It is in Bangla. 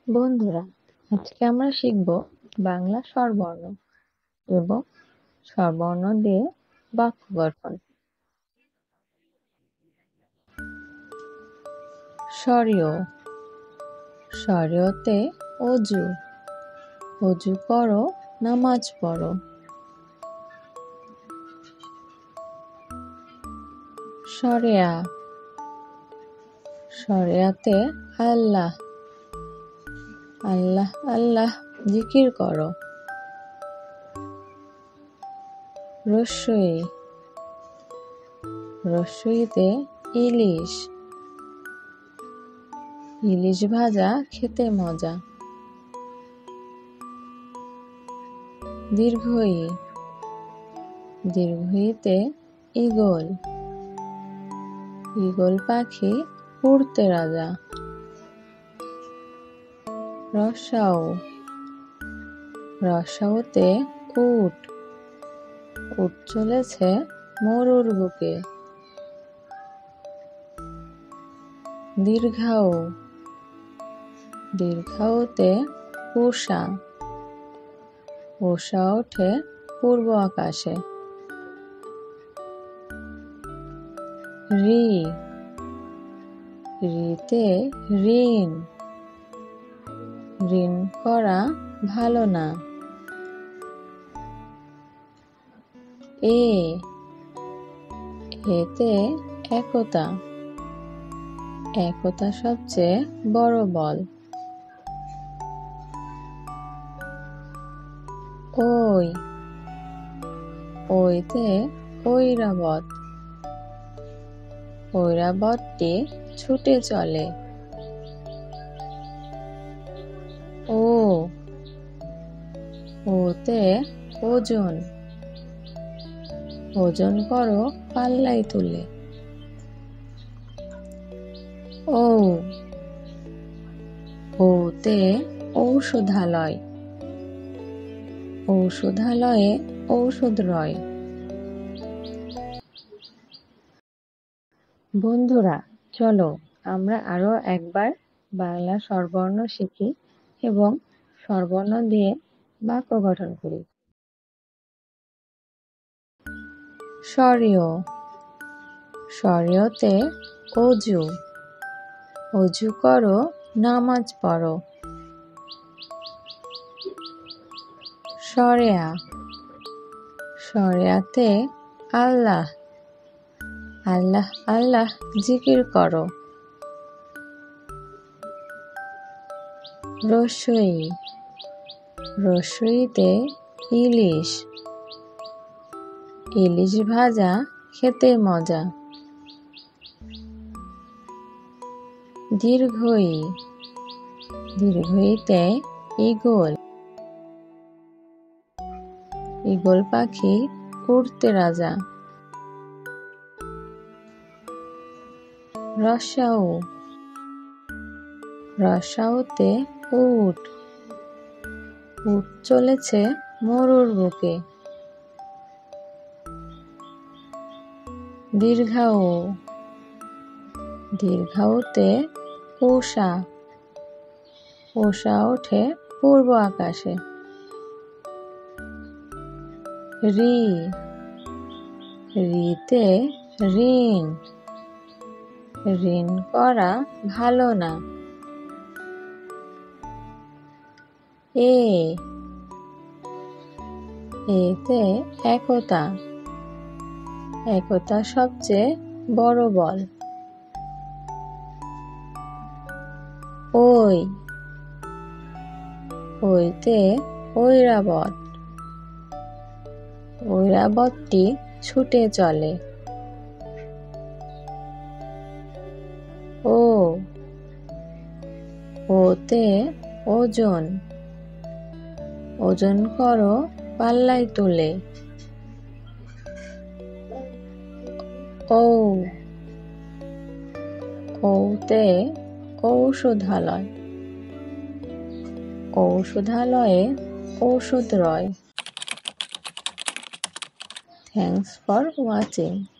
বন্ধুরা, আজকে আমরা শিখব বাংলা স্বরবর্ণ এবং স্বরবর্ণ দিয়ে বাক্য গঠন। স্বরীয়। স্বরীয়তে অজু। অজু করো, নামাজ পড়ো। স্বরেয়া। স্বরেয়াতে আল্লাহ। আল্লাহ আল্লাহ জিকির করো। রস্যই। রস্যইতে ইলিশ। ইলিশ ভাজা খেতে মজা। দীর্ঘই। দীর্ঘইতে ঈগল। ঈগল পাখি উড়তে রাজা। রসাও। রসাওতে উট। উট চলেছে মরুর বুকে। দীর্ঘাও। দীর্ঘাওতে উষা। উষা ওঠে পূর্ব আকাশে। ঋ। ঋতে ঋণ। ঋণ করা ভালো না। এ। এতে একতা। একতা সবচেয়ে বড় বল। ওই। ওইতে ঐরাবত। ঐরাবতটি ছুটে চলে। ও। ওতে ওজন। ওজন করো পাল্লায় তুলে। ও। ওতে ঔষধালয়। ঔষধালয়ে ঔষধ রয়। বন্ধুরা, চলো আমরা আরো একবার বাংলা স্বরবর্ণ শিখি এবং স্বরবর্ণ দিয়ে বাক্য গঠন করি। স্বরীয়। স্বরীয়তে অজু। অজু করো, নামাজ পড়ো। স্বরেয়া। স্বরেয়াতে আল্লাহ। আল্লাহ আল্লাহ জিকির করো। রস্যই। রস্যইতে ইলিশ। ইলিশ ভাজা খেতে মজা। দীর্ঘই। দীর্ঘইতে ঈগল। ঈগল পাখি উড়তে রাজা। রসাও। রসাওতে উট। উট চলেছে মরুর বুকে। দীর্ঘাও। দীর্ঘাওতে উষা। উষা ওঠে পূর্ব আকাশে। ঋ। ঋতে ঋণ। ঋণ করা ভালো না। এ। এতে একতা। একতা সবচেয়ে বড় বল। ওই। ওইতে ঐরাবত। ঐরাবতটি ছুটে চলে। ও। ওতে ওজন। ওজন করো পাল্লায় তুলে। ও। ওতে ঔষধালয়। ঔষধালয়ে ঔষধ রয়। Thanks for watching.